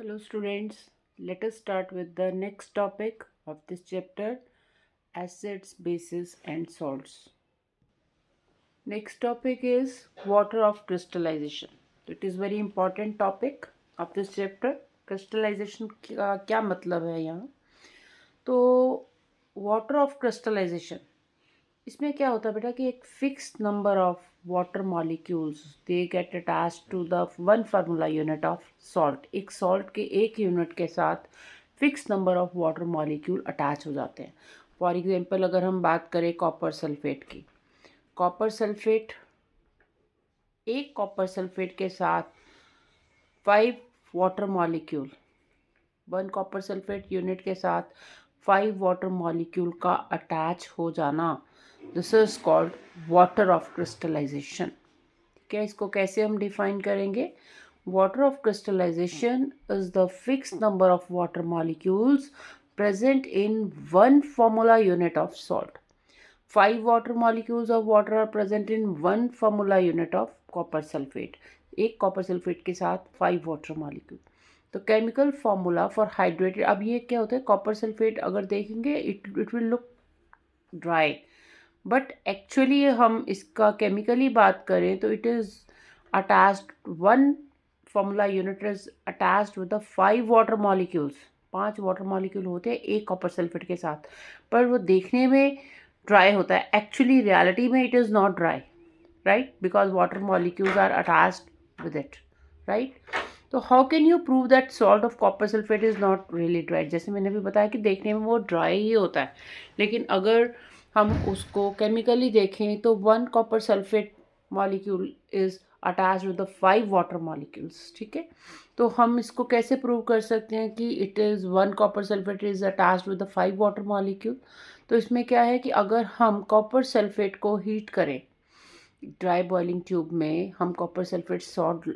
Hello students, let us start with the next topic of this chapter, acids, bases and salts. Next topic is water of crystallization. It is very important topic of this chapter. Crystallization का क्या मतलब है यहाँ? तो water of crystallization इसमें क्या होता है बेटा कि एक fix number of water molecules they get attach to the one formula unit of salt. एक सॉल्ट के एक यूनिट के साथ fix number of water molecule attach हो जाते हैं। फॉर एग्जांपल अगर हम बात करें कॉपर सल्फेट की, कॉपर सल्फेट एक कॉपर सल्फेट के साथ 5 water molecule, one copper sulphate unit के साथ 5 वाटर मॉलिक्यूल का अटैच हो जाना, this is called water of crystallisation. क्या इसको कैसे हम डिफाइन करेंगे? Water of crystallisation is the fix number of water molecules present in one formula unit of salt. 5 water molecules of water are present in one formula unit of copper sulfate. एक copper sulphate के साथ 5 water molecule. तो chemical formula for hydrated, अब ये क्या होता है, copper sulphate अगर देखेंगे it will look dry, but actually हम इसका केमिकली बात करें तो it is attached, one formula unit is attached with the 5 water molecules. 5 water molecule होते हैं एक कॉपर सल्फेट के साथ, पर वो देखने में ड्राई होता है, एक्चुअली रियलिटी में it is not dry, right, because water molecules are attached with it, right. तो how can you prove that salt of copper sulphate is not really dry? जैसे मैंने भी बताया कि देखने में वो ड्राई ही होता है, लेकिन अगर हम उसको केमिकली देखें तो one copper sulphate molecule is attach with the 5 water molecules, ठीक है। तो हम इसको कैसे प्रूव कर सकते हैं कि it is one copper sulphate is attach with the 5 water molecule? तो इसमें क्या है कि अगर हम कॉपर सल्फेट को हीट करें, ड्राई बॉइलिंग ट्यूब में हम कॉपर सल्फेट सॉल्ट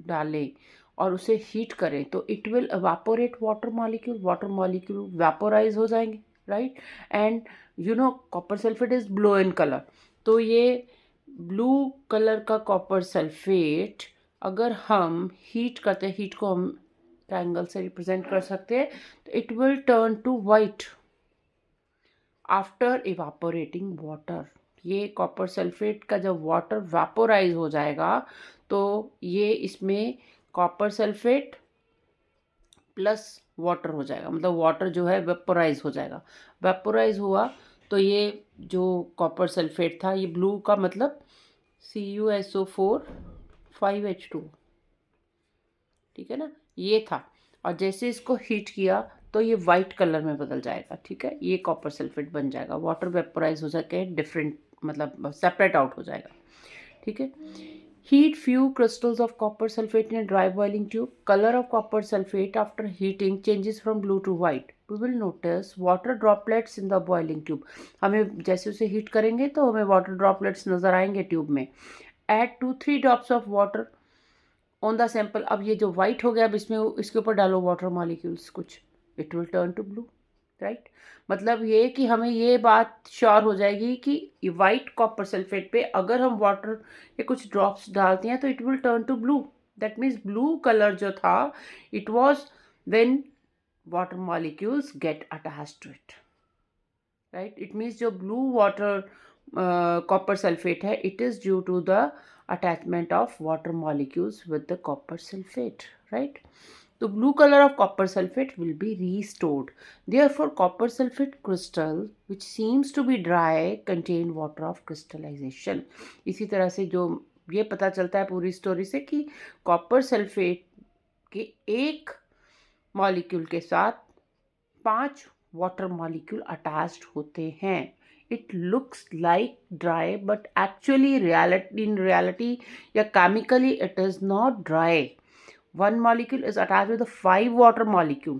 डालें और उसे हीट करें तो it will evaporate water molecule vaporise हो जाएंगे, right. And you know copper sulphate is blue in colour, तो ये ब्लू कलर का कॉपर सल्फेट अगर हम हीट करते हैं, हीट को हम ट्रायंगल से रिप्रेजेंट कर सकते हैं, तो it will turn to white after evaporating water. ये कॉपर सल्फेट का जब वाटर वेपोराइज हो जाएगा तो ये इसमें कॉपर सल्फेट प्लस वाटर हो जाएगा, मतलब वाटर जो है वेपोराइज हो जाएगा। वेपोराइज हुआ तो ये जो कॉपर सल्फेट था, ये ब्लू का मतलब CuSO4 5H2, ठीक है ना, ये था। और जैसे इसको हीट किया तो ये वाइट कलर में बदल जाएगा, ठीक है, ये कॉपर सल्फेट बन जाएगा, वाटर वेपोराइज हो जाके डिफरेंट मतलब सेपरेट आउट हो जाएगा, ठीक है। Heat few crystals of copper sulfate in a dry boiling tube. Color of copper sulfate after heating changes from blue to white. We will notice water droplets in the boiling tube. हमें जैसे उसे heat करेंगे तो हमें water droplets नज़र आएंगे tube में। Add 2-3 drops of water on the sample. अब ये जो वाइट हो गया, अब इसमें इसके ऊपर डालो वाटर मॉलिक्यूल्स कुछ, it will turn to blue, right. मतलब ये कि हमें ये बात श्योर हो जाएगी कि वाइट कॉपर सल्फेट पे अगर हम वाटर के कुछ ड्रॉप्स डालते हैं तो it will turn to blue. That means blue colour जो था it was when water molecules get attached to it, right. It means जो ब्लू वाटर कॉपर सल्फेट है, it is due to the attachment of water molecules with the copper sulphate, right. The blue color of copper sulfate will be restored. Therefore, copper sulfate crystal, which seems to be dry, contain water of crystallization. इसी तरह से जो ये पता चलता है पूरी story से कि कॉपर सल्फेट के एक मॉलिक्यूल के साथ 5 वाटर मॉलिक्यूल अटैच्ड होते हैं। It looks like dry, but actually in reality या chemically it is not dry. One molecule is attached with the 5 water molecule,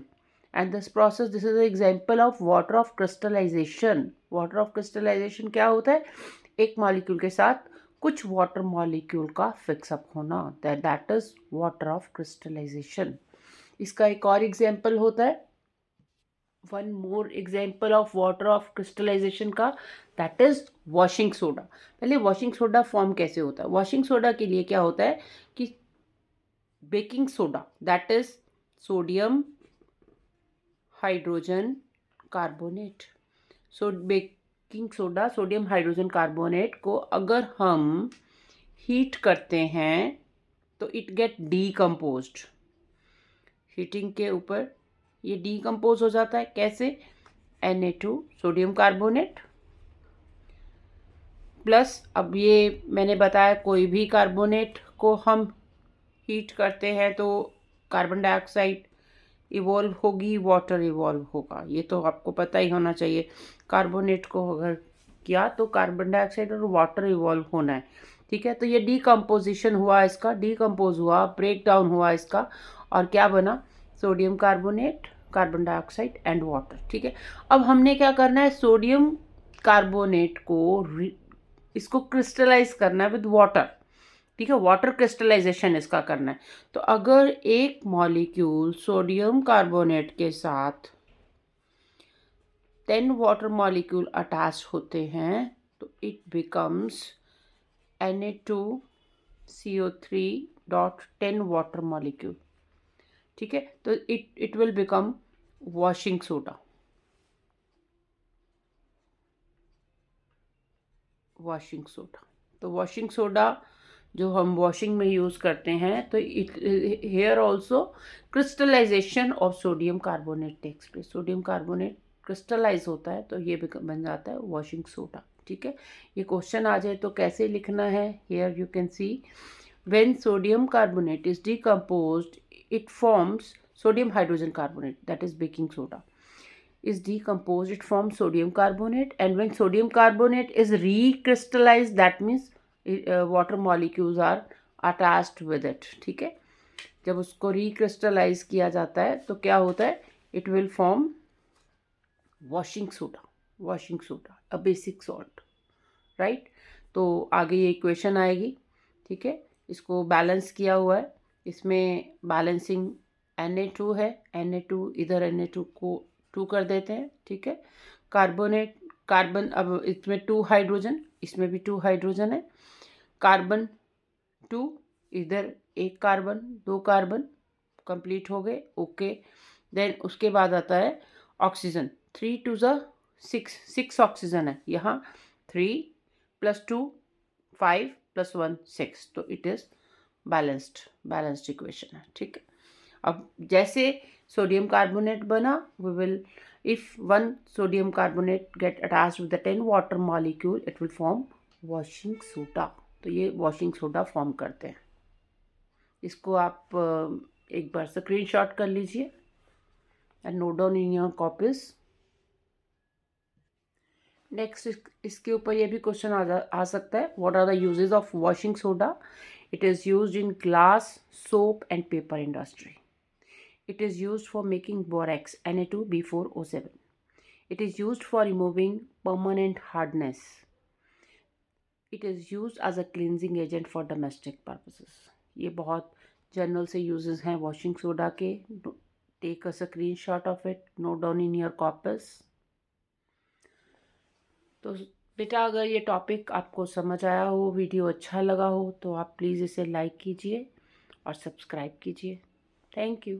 and this process, this is an example of water of crystallization. Water of crystallization क्या होता है? एक molecule के साथ कुछ water molecule का fix up होना, that is water of crystallization. इसका एक और एग्जाम्पल होता है, one more example of water of crystallisation का, दैट इज वॉशिंग सोडा। पहले वॉशिंग सोडा फॉर्म कैसे होता है? वॉशिंग सोडा के लिए क्या होता है कि baking soda, that is sodium hydrogen carbonate. Baking soda sodium hydrogen carbonate को अगर हम हीट करते हैं तो इट गेट डीकम्पोज्ड। हीटिंग के ऊपर ये डीकम्पोज हो जाता है। कैसे? Na2 सोडियम कार्बोनेट प्लस, अब ये मैंने बताया कोई भी कार्बोनेट को हम हीट करते हैं तो कार्बन डाइऑक्साइड इवॉल्व होगी, वाटर इवॉल्व होगा। ये तो आपको पता ही होना चाहिए। कार्बोनेट को अगर किया तो कार्बन डाइऑक्साइड और वाटर इवॉल्व होना है। ठीक है, तो ये डीकम्पोजिशन हुआ, इसका डीकम्पोज हुआ, ब्रेक डाउन हुआ इसका, और क्या बना? Sodium carbonate, carbon dioxide and water. ठीक है, अब हमने क्या करना है? सोडियम कार्बोनेट को इसको क्रिस्टलाइज करना है विद वाटर। ठीक है, वाटर क्रिस्टलाइजेशन इसका करना है। तो अगर एक मॉलिक्यूल सोडियम कार्बोनेट के साथ 10 वाटर मॉलिक्यूल अटैच होते हैं तो it becomes Na2CO3 dot 10 water molecule. ठीक है, तो it will become washing soda. Washing soda, तो वॉशिंग सोडा जो हम वॉशिंग में यूज़ करते हैं, तो it here also crystallisation of sodium carbonate takes place. Sodium carbonate crystallise होता है तो ये बन जाता है वॉशिंग सोडा। ठीक है, ये क्वेश्चन आ जाए तो कैसे लिखना है? Here you can see when sodium carbonate is decomposed it forms sodium hydrogen carbonate, that is baking soda, is decomposed, it forms sodium carbonate, and when sodium carbonate is recrystallized, that means water molecules are attached with it. ठीक है, जब उसको recrystallise किया जाता है तो क्या होता है? It will form washing soda. Washing soda a basic salt, right? तो आगे ये इक्वेशन आएगी। ठीक है, इसको बैलेंस किया हुआ है, इसमें बैलेंसिंग Na2 है, Na2 इधर Na2 को 2 कर देते हैं। ठीक है, कार्बोनेट कार्बन, अब इसमें 2 हाइड्रोजन, इसमें भी 2 हाइड्रोजन है, कार्बन 2, इधर एक कार्बन, 2 कार्बन कंप्लीट हो गए। ओके, देन उसके बाद आता है ऑक्सीजन। 3 2 6 ऑक्सीजन है यहाँ। 3 + 2 5 + 1 6, तो इट इज़ बैलेंस्ड इक्वेशन है। ठीक है, अब जैसे सोडियम कार्बोनेट बना, we will if 1 sodium carbonate get attached with the 10 water molecule, it will form washing soda. तो ये वॉशिंग सोडा फॉर्म करते हैं। इसको आप एक बार स्क्रीनशॉट कर लीजिए and note down in your copies. Next इसके ऊपर ये भी क्वेश्चन आ सकता है, what are the uses of washing soda? It is used in glass, soap and paper industry. It is used for making borax Na2B4O7. It is used for removing permanent hardness. It is used as a cleansing agent for domestic purposes. ये बहुत general से uses हैं washing soda के। Take a screenshot of it, note down in your copies. तो बेटा, अगर ये topic आपको समझ आया हो, वीडियो अच्छा लगा हो, तो आप प्लीज़ इसे लाइक कीजिए और सब्सक्राइब कीजिए। Thank you.